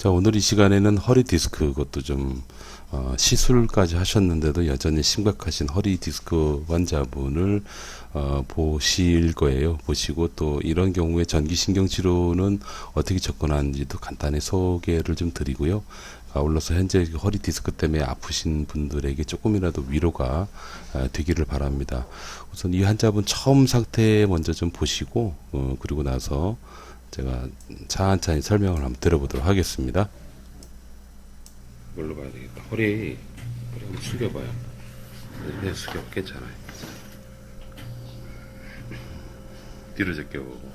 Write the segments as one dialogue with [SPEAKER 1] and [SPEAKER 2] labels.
[SPEAKER 1] 자, 오늘 이 시간에는 허리 디스크, 그것도 좀 시술까지 하셨는데도 여전히 심각하신 허리 디스크 환자분을 보실 거예요. 보시고 또 이런 경우에 전기신경 치료는 어떻게 접근하는지도 간단히 소개를 좀 드리고요. 아울러서 현재 허리 디스크 때문에 아프신 분들에게 조금이라도 위로가 되기를 바랍니다. 우선 이 환자분 처음 상태 먼저 좀 보시고 그리고 나서 제가 천천히 설명을 한번 드려보도록 하겠습니다. 뭘로 봐야 되겠다. 허리 한번 숙여봐요. 네, 숙여. 괜찮아요. 뒤로 제껴보고.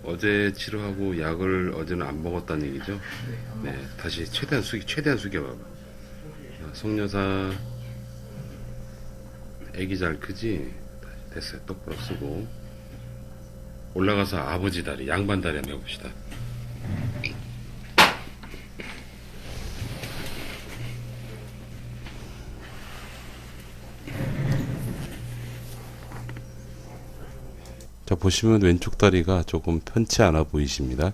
[SPEAKER 1] 어제 치료하고 약을 어제는 안 먹었다는 얘기죠? 네, 다시 최대한 숙여봐봐. 송여사, 애기 잘 크지? 됐어요. 똑바로 쓰고. 올라가서 아버지 다리, 양반 다리 한번 해봅시다. 자, 보시면 왼쪽 다리가 조금 편치 않아 보이십니다.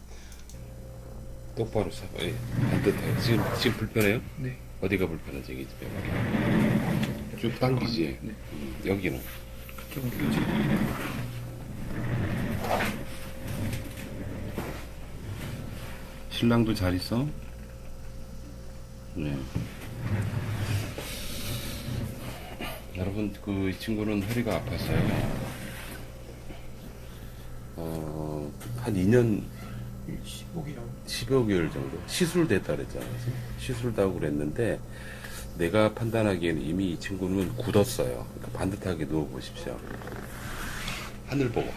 [SPEAKER 1] 똑바로 서봐. 예, 반듯해요. 지금 불편해요?
[SPEAKER 2] 네.
[SPEAKER 1] 어디가 불편하지? 여기 쭉 당기지?
[SPEAKER 2] 네.
[SPEAKER 1] 여기는?
[SPEAKER 2] 그쪽은 그렇죠.
[SPEAKER 1] 신랑도 잘 있어? 네. 여러분, 이 친구는 허리가 아팠어요. 한 2년, 10여 개월 정도 시술됐다 그랬잖아요. 시술도 하고 그랬는데 내가 판단하기에는 이미 이 친구는 굳었어요. 그러니까 반듯하게 누워 보십시오. 하늘 보고.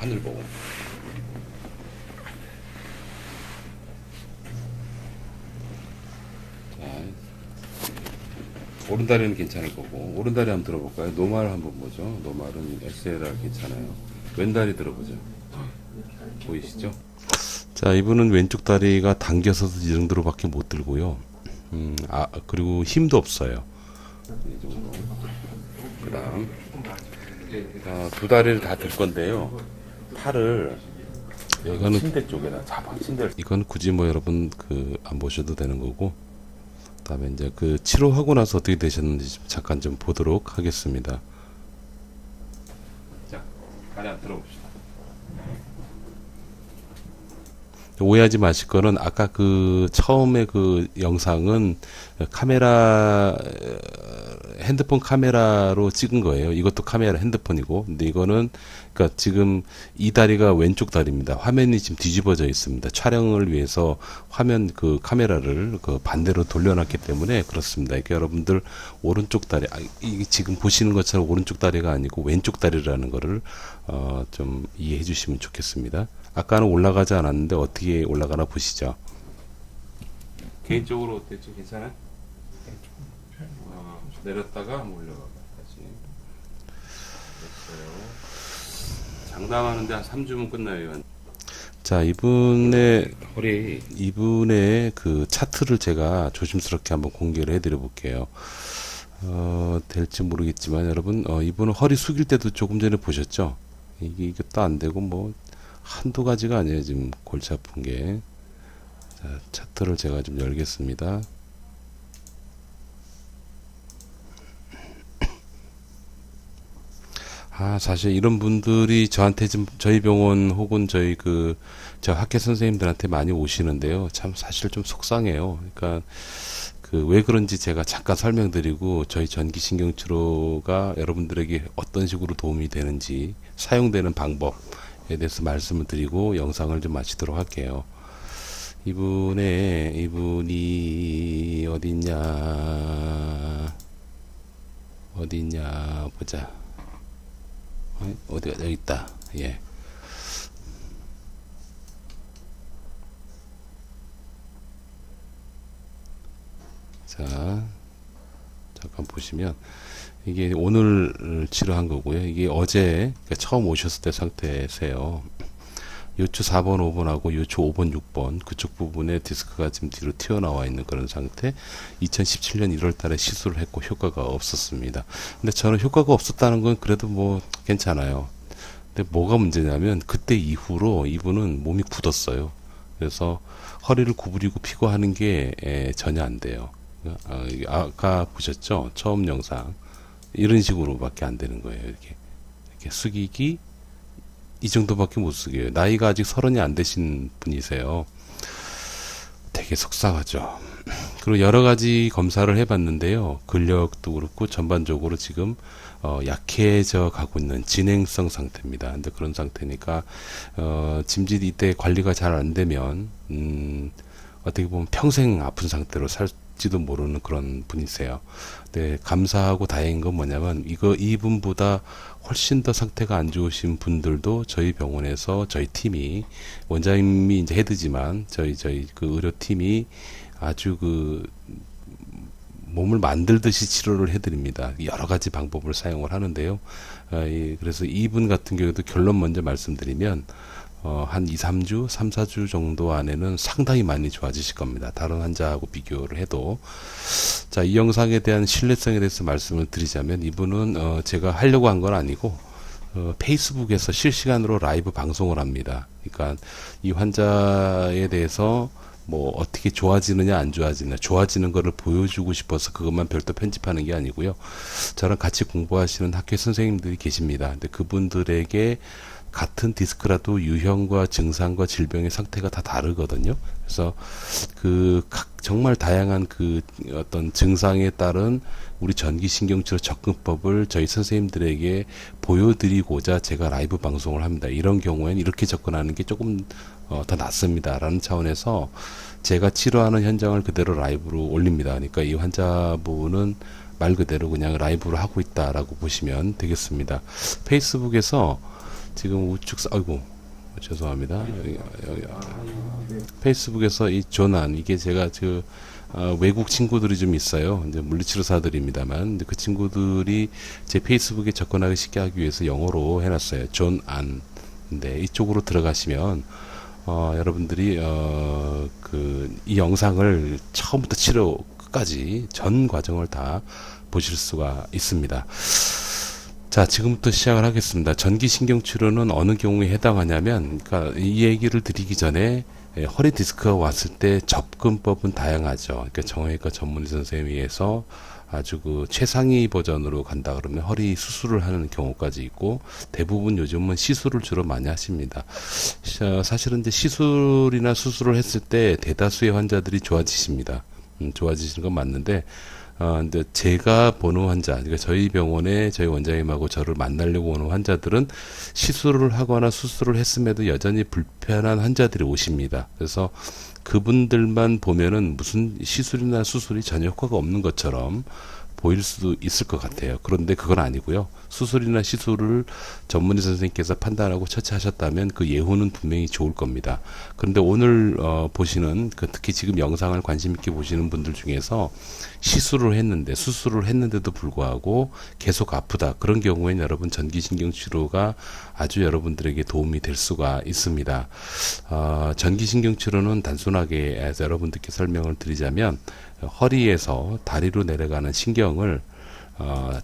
[SPEAKER 1] 자, 오른다리는 괜찮을 거고, 오른다리 한번 들어볼까요? 노말 한번 보죠. 노말은 SLR 괜찮아요. 왼다리 들어보죠. 보이시죠? 자, 이분은 왼쪽 다리가 당겨서도 이 정도로밖에 못 들고요. 그리고 힘도 없어요. 이 정도. 그다음 두 다리를 다 들 건데요. 팔을 이거는 침대 쪽에다 잡아. 이건 굳이 뭐 여러분 안 보셔도 되는 거고. 그다음에 이제 치료하고 나서 어떻게 되셨는지 잠깐 좀 보도록 하겠습니다. 자, 가장 들어봅시다. 오해하지 마실 거는 아까 처음에 영상은 핸드폰 카메라로 찍은 거예요. 이것도 카메라 핸드폰이고, 근데 이거는 그러니까 지금 이 다리가 왼쪽 다리입니다. 화면이 지금 뒤집어져 있습니다. 촬영을 위해서 화면 카메라를 반대로 돌려놨기 때문에 그렇습니다. 그러니까 여러분들 오른쪽 다리, 이게 지금 보시는 것처럼 오른쪽 다리가 아니고 왼쪽 다리라는 거를 좀 이해해 주시면 좋겠습니다. 아까는 올라가지 않았는데 어떻게 올라가나 보시죠. 개인적으로 어때? 좀 괜찮아? 내렸다가 한번 올려가봐. 다시. 됐어요. 장담하는데 한 3주면 끝나요. 자, 이분의 차트를 제가 조심스럽게 한번 공개를 해드려 볼게요. 될지 모르겠지만 여러분, 이분은 허리 숙일 때도 조금 전에 보셨죠? 이것도 안 되고 뭐 한두 가지가 아니에요. 지금 골치 아픈 게. 자, 차트를 제가 좀 열겠습니다. 사실 이런 분들이 저한테 좀 저희 병원 혹은 저 학회 선생님들한테 많이 오시는데요. 참 사실 좀 속상해요. 그러니까 왜 그런지 제가 잠깐 설명드리고 저희 전기신경치료가 여러분들에게 어떤 식으로 도움이 되는지 사용되는 방법에 대해서 말씀을 드리고 영상을 좀 마치도록 할게요. 이분이 어딨냐 보자. 어디가 여기 있다. 예. 자, 잠깐 보시면 이게 오늘 치료한 거고요. 이게 어제 그러니까 처음 오셨을 때 상태세요. 요추 4번, 5번하고 요추 5번, 6번 그쪽 부분에 디스크가 지금 뒤로 튀어나와 있는 그런 상태. 2017년 1월 달에 시술을 했고 효과가 없었습니다. 근데 저는 효과가 없었다는 건 그래도 뭐 괜찮아요. 근데 뭐가 문제냐면 그때 이후로 이분은 몸이 굳었어요. 그래서 허리를 구부리고 피고 하는 게 전혀 안 돼요. 아까 보셨죠? 처음 영상. 이런 식으로밖에 안 되는 거예요. 이렇게 숙이기 이 정도밖에 못 숙여요. 나이가 아직 30이 안 되신 분이세요. 되게 속상하죠. 그리고 여러 가지 검사를 해봤는데요. 근력도 그렇고 전반적으로 지금 약해져 가고 있는 진행성 상태입니다. 근데 그런 상태니까 짐질이 이때 관리가 잘 안 되면 어떻게 보면 평생 아픈 상태로 살지도 모르는 그런 분이세요. 네, 감사하고 다행인 건 뭐냐면 이분보다 훨씬 더 상태가 안 좋으신 분들도 저희 병원에서 저희 팀이 원장님이 이제 헤드지만 저희 그 의료팀이 아주 그 몸을 만들듯이 치료를 해드립니다. 여러 가지 방법을 사용을 하는데요. 그래서 이분 같은 경우도 결론 먼저 말씀드리면 한 2-3주, 3-4주 정도 안에는 상당히 많이 좋아지실 겁니다. 다른 환자하고 비교를 해도. 자, 이 영상에 대한 신뢰성에 대해서 말씀을 드리자면 이분은 제가 하려고 한 건 아니고 페이스북에서 실시간으로 라이브 방송을 합니다. 그러니까 이 환자에 대해서 뭐 어떻게 좋아지느냐 안 좋아지느냐 좋아지는 거를 보여주고 싶어서 그것만 별도 편집하는 게 아니고요. 저랑 같이 공부하시는 학교 선생님들이 계십니다. 근데 그분들에게 같은 디스크라도 유형과 증상과 질병의 상태가 다 다르거든요. 그래서 정말 다양한 어떤 증상에 따른 우리 전기신경치료 접근법을 저희 선생님들에게 보여드리고자 제가 라이브 방송을 합니다. 이런 경우에는 이렇게 접근하는 게 조금 더 낫습니다. 라는 차원에서 제가 치료하는 현장을 그대로 라이브로 올립니다. 그러니까 이 환자분은 말 그대로 그냥 라이브로 하고 있다라고 보시면 되겠습니다. 페이스북에서 지금 우측 아이고 죄송합니다. 여기 페이스북에서 이 조난 이게 제가 외국 친구들이 좀 있어요. 이제 물리치료사들입니다만 그 친구들이 제 페이스북에 접근하기 쉽게 하기 위해서 영어로 해놨어요. 존 안. 근데 이쪽으로 들어가시면 여러분들이 이 영상을 처음부터 치료 끝까지 전 과정을 다 보실 수가 있습니다. 자, 지금부터 시작을 하겠습니다. 전기신경치료는 어느 경우에 해당하냐면, 그러니까 이 얘기를 드리기 전에 허리 디스크가 왔을 때 접근법은 다양하죠. 그러니까 정형외과 전문의 선생님에 의해서 아주 최상위 버전으로 간다 그러면 허리 수술을 하는 경우까지 있고, 대부분 요즘은 시술을 주로 많이 하십니다. 사실은 이제 시술이나 수술을 했을 때 대다수의 환자들이 좋아지십니다. 좋아지시는 건 맞는데, 근데 제가 보는 환자, 그러니까 저희 병원에 저희 원장님하고 저를 만나려고 오는 환자들은 시술을 하거나 수술을 했음에도 여전히 불편한 환자들이 오십니다. 그래서 그분들만 보면은 무슨 시술이나 수술이 전혀 효과가 없는 것처럼 보일 수도 있을 것 같아요. 그런데 그건 아니고요. 수술이나 시술을 전문의 선생님께서 판단하고 처치하셨다면 그 예후는 분명히 좋을 겁니다. 그런데 오늘 보시는 특히 지금 영상을 관심 있게 보시는 분들 중에서 시술을 했는데 수술을 했는데도 불구하고 계속 아프다. 그런 경우에는 여러분 전기신경치료가 아주 여러분들에게 도움이 될 수가 있습니다. 전기신경치료는 단순하게 여러분들께 설명을 드리자면 허리에서 다리로 내려가는 신경을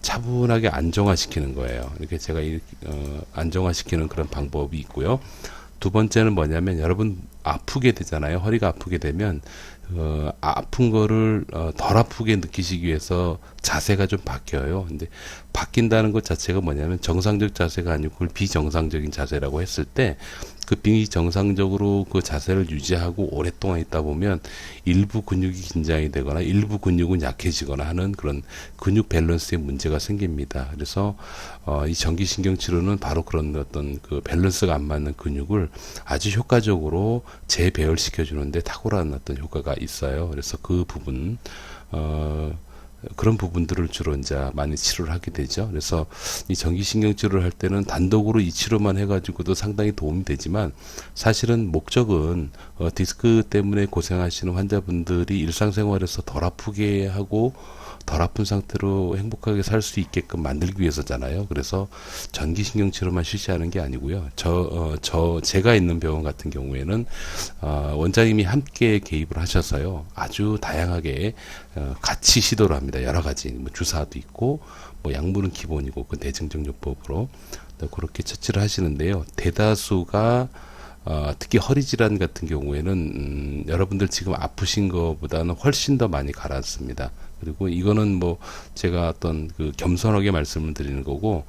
[SPEAKER 1] 차분하게 안정화시키는 거예요. 이렇게 제가 안정화시키는 그런 방법이 있고요. 두 번째는 뭐냐면 여러분 아프게 되잖아요. 허리가 아프게 되면 아픈 거를 덜 아프게 느끼시기 위해서 자세가 좀 바뀌어요. 근데 바뀐다는 것 자체가 뭐냐면 정상적 자세가 아니고 그걸 비정상적인 자세라고 했을 때 그 비정상적으로 그 자세를 유지하고 오랫동안 있다 보면 일부 근육이 긴장이 되거나 일부 근육은 약해지거나 하는 그런 근육 밸런스에 문제가 생깁니다. 그래서 이 전기신경치료는 바로 그런 어떤 밸런스가 안 맞는 근육을 아주 효과적으로 재배열시켜 주는데 탁월한 어떤 효과가 있어요. 그래서 그 부분 그런 부분들을 주로 이제 많이 치료를 하게 되죠. 그래서 이 전기신경치료를 할 때는 단독으로 이 치료만 해가지고도 상당히 도움이 되지만 사실은 목적은 디스크 때문에 고생하시는 환자분들이 일상생활에서 덜 아프게 하고 덜 아픈 상태로 행복하게 살 수 있게끔 만들기 위해서잖아요. 그래서 전기신경치료만 실시하는 게 아니고요. 제가 있는 병원 같은 경우에는 원장님이 함께 개입을 하셔서요. 아주 다양하게 같이 시도를 합니다. 여러 가지 뭐 주사도 있고 뭐 약물은 기본이고 그 내증정요법으로 그렇게 처치를 하시는데요. 대다수가 특히 허리 질환 같은 경우에는 여러분들 지금 아프신 것보다는 훨씬 더 많이 가라앉습니다. 그리고 이거는 뭐 제가 어떤 그 겸손하게 말씀을 드리는 거고,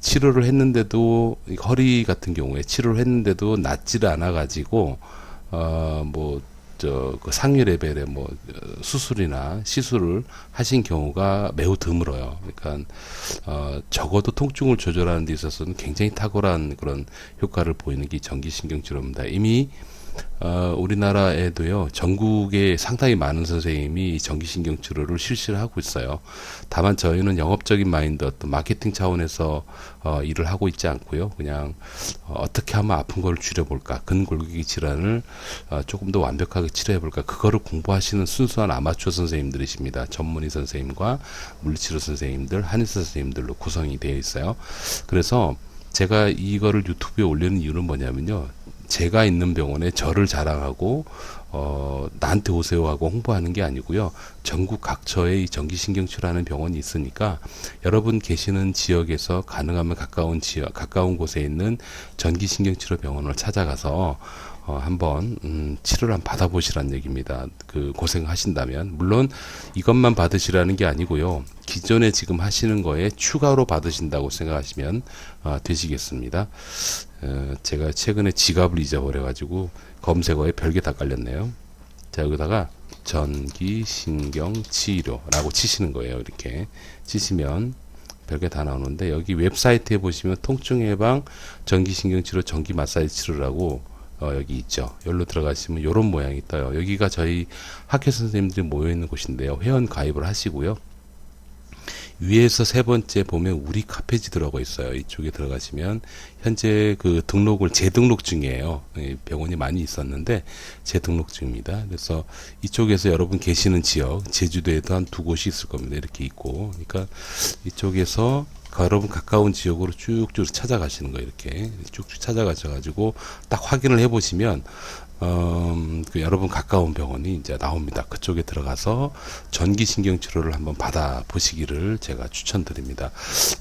[SPEAKER 1] 치료를 했는데도 허리 같은 경우에 치료를 했는데도 낫지를 않아 가지고 뭐 그 상위 레벨의 뭐 수술이나 시술을 하신 경우가 매우 드물어요. 그러니까 적어도 통증을 조절하는 데 있어서는 굉장히 탁월한 그런 효과를 보이는 게 전기신경 치료입니다. 이미 우리나라에도요, 전국에 상당히 많은 선생님이 전기신경 치료를 실시를 하고 있어요. 다만 저희는 영업적인 마인드, 어떤 마케팅 차원에서 일을 하고 있지 않고요. 그냥 어떻게 하면 아픈 걸 줄여볼까, 근골격계 질환을 조금 더 완벽하게 치료해볼까, 그거를 공부하시는 순수한 아마추어 선생님들이십니다. 전문의 선생님과 물리치료 선생님들, 한의사 선생님들로 구성이 되어 있어요. 그래서 제가 이거를 유튜브에 올리는 이유는 뭐냐면요, 제가 있는 병원에 저를 자랑하고 나한테 오세요 하고 홍보하는 게 아니고요, 전국 각처에 이 전기신경치료하는 병원이 있으니까 여러분 계시는 지역에서 가능하면 가까운 곳에 있는 전기신경치료 병원을 찾아가서 한번 치료를 한번 받아보시라는 얘기입니다. 그 고생하신다면. 물론 이것만 받으시라는 게 아니고요, 기존에 지금 하시는 거에 추가로 받으신다고 생각하시면 되시겠습니다. 제가 최근에 지갑을 잊어버려 가지고 검색어에 별게 다 깔렸네요. 자, 여기다가 전기신경치료라고 치시는 거예요. 이렇게 치시면 별게 다 나오는데, 여기 웹사이트에 보시면 통증 예방 전기신경치료 전기 마사지 치료라고 여기 있죠. 여기로 들어가시면 이런 모양이 떠요. 여기가 저희 학회 선생님들이 모여 있는 곳인데요, 회원 가입을 하시고요, 위에서 세 번째 보면 우리 카페지 들어가 있어요. 이쪽에 들어가시면 현재 그 등록을 재등록 중이에요. 병원이 많이 있었는데 재등록 중입니다. 그래서 이쪽에서 여러분 계시는 지역, 제주도에도 한 2곳이 있을 겁니다. 이렇게 있고, 그러니까 이쪽에서 여러분 가까운 지역으로 쭉쭉 찾아가시는 거예요. 이렇게 쭉쭉 찾아가셔가지고 딱 확인을 해보시면 그 여러분 가까운 병원이 이제 나옵니다. 그쪽에 들어가서 전기신경 치료를 한번 받아 보시기를 제가 추천드립니다.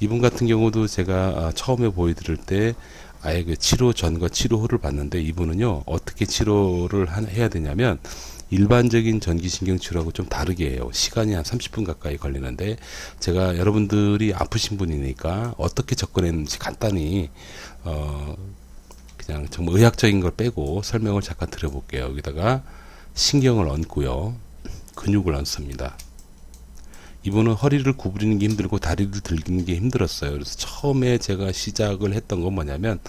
[SPEAKER 1] 이분 같은 경우도 제가 처음에 보여드릴 때 아예 그 치료 전과 치료 후를 봤는데, 이분은요 어떻게 치료를 해야 되냐면 일반적인 전기신경 치료하고 좀 다르게 해요. 시간이 한 30분 가까이 걸리는데, 제가 여러분들이 아프신 분이니까 어떻게 접근했는지 간단히 그냥 정말 의학적인 걸 빼고 설명을 잠깐 드려볼게요. 여기다가 신경을 얹고요, 근육을 얹습니다. 이분은 허리를 구부리는 게 힘들고 다리를 들기는 게 힘들었어요. 그래서 처음에 제가 시작을 했던 건 뭐냐면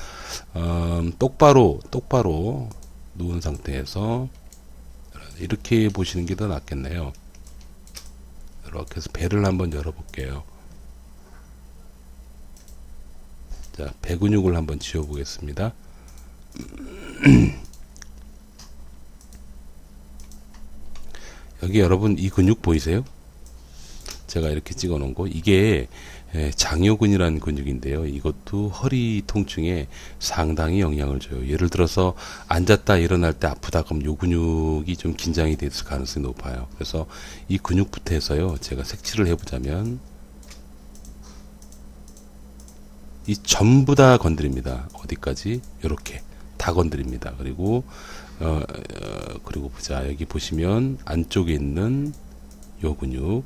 [SPEAKER 1] 똑바로 누운 상태에서 이렇게 보시는 게 더 낫겠네요. 이렇게 해서 배를 한번 열어볼게요. 자, 배 근육을 한번 지워보겠습니다. 여기 여러분 이 근육 보이세요? 제가 이렇게 찍어 놓은 거, 이게 장요근이라는 근육인데요, 이것도 허리 통증에 상당히 영향을 줘요. 예를 들어서 앉았다 일어날 때 아프다 그럼 요 근육이 좀 긴장이 됐을 가능성이 높아요. 그래서 이 근육부터 해서요, 제가 색칠을 해보자면 이 전부 다 건드립니다. 어디까지? 요렇게 다 건드립니다. 그리고 그리고 보자, 여기 보시면 안쪽에 있는 요 근육,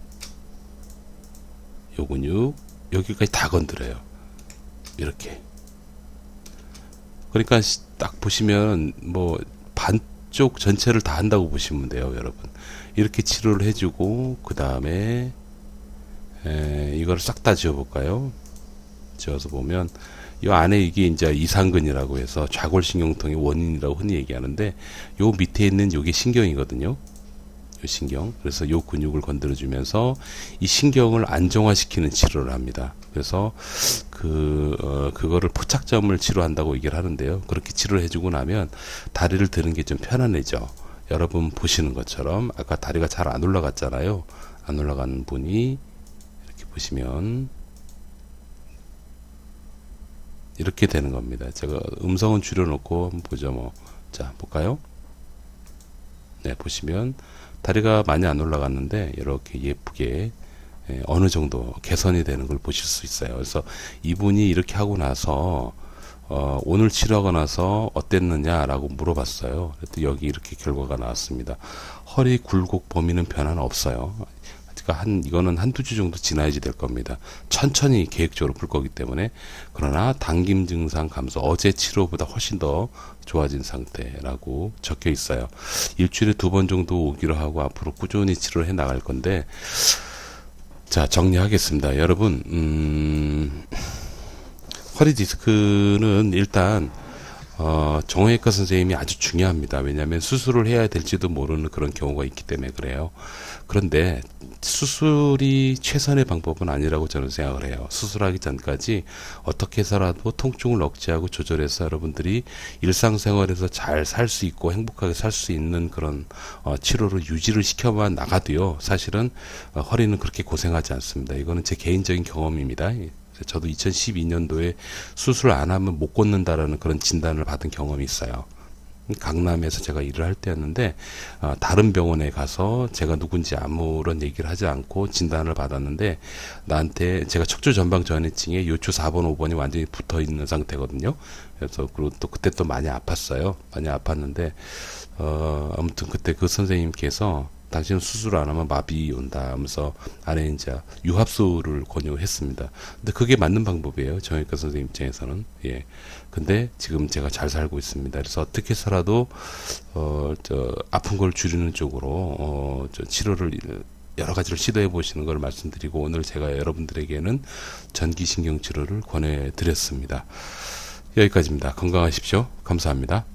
[SPEAKER 1] 여기까지 다 건드려요. 이렇게. 그러니까 딱 보시면 뭐 반쪽 전체를 다 한다고 보시면 돼요, 여러분. 이렇게 치료를 해주고, 그 다음에 이걸 싹 다 지워볼까요? 지워서 보면 이 안에 이게 이제 이상근이라고 해서 좌골신경통의 원인이라고 흔히 얘기하는데, 요 밑에 있는 요게 신경이거든요. 요 신경. 그래서 요 근육을 건드려주면서 이 신경을 안정화시키는 치료를 합니다. 그래서 그거를 포착점을 치료한다고 얘기를 하는데요. 그렇게 치료를 해주고 나면 다리를 드는 게 좀 편안해져. 여러분 보시는 것처럼 아까 다리가 잘 안 올라갔잖아요. 안 올라가는 분이 이렇게 보시면 이렇게 되는 겁니다. 제가 음성은 줄여놓고 한번 보죠. 뭐, 자, 볼까요? 네, 보시면 다리가 많이 안 올라갔는데 이렇게 예쁘게 어느 정도 개선이 되는 걸 보실 수 있어요. 그래서 이분이 이렇게 하고 나서 오늘 치료하고 나서 어땠느냐라고 물어봤어요. 그랬더니 여기 이렇게 결과가 나왔습니다. 허리 굴곡 범위는 변화는 없어요. 그러니까 이거는 한두 주 정도 지나야지 될 겁니다. 천천히 계획적으로 풀 거기 때문에. 그러나 당김 증상 감소, 어제 치료보다 훨씬 더 좋아진 상태라고 적혀 있어요. 일주일에 2번 정도 오기로 하고 앞으로 꾸준히 치료를 해 나갈 건데, 자, 정리하겠습니다. 여러분, 허리 디스크는 일단 정형외과 선생님이 아주 중요합니다. 왜냐하면 수술을 해야 될지도 모르는 그런 경우가 있기 때문에 그래요. 그런데 수술이 최선의 방법은 아니라고 저는 생각을 해요. 수술하기 전까지 어떻게 해서라도 통증을 억제하고 조절해서 여러분들이 일상생활에서 잘 살 수 있고 행복하게 살 수 있는 그런 치료를 유지를 시켜만 나가도요. 사실은 허리는 그렇게 고생하지 않습니다. 이거는 제 개인적인 경험입니다. 저도 2012년도에 수술 안 하면 못 걷는다라는 그런 진단을 받은 경험이 있어요. 강남에서 제가 일을 할 때였는데 다른 병원에 가서 제가 누군지 아무런 얘기를 하지 않고 진단을 받았는데, 나한테 제가 척추 전방 전이증에 요추 4번 5번이 완전히 붙어 있는 상태거든요. 그래서 그리고 또 그때 또 많이 아팠어요. 많이 아팠는데 아무튼 그때 그 선생님께서 당신은 수술 안 하면 마비 온다 하면서 안에 이제 유합수를 권유했습니다. 근데 그게 맞는 방법이에요. 정형외과 선생님 입장에서는. 예. 근데 지금 제가 잘 살고 있습니다. 그래서 어떻게 해서라도 아픈 걸 줄이는 쪽으로 치료를 여러 가지를 시도해 보시는 걸 말씀드리고, 오늘 제가 여러분들에게는 전기신경 치료를 권해 드렸습니다. 여기까지입니다. 건강하십시오. 감사합니다.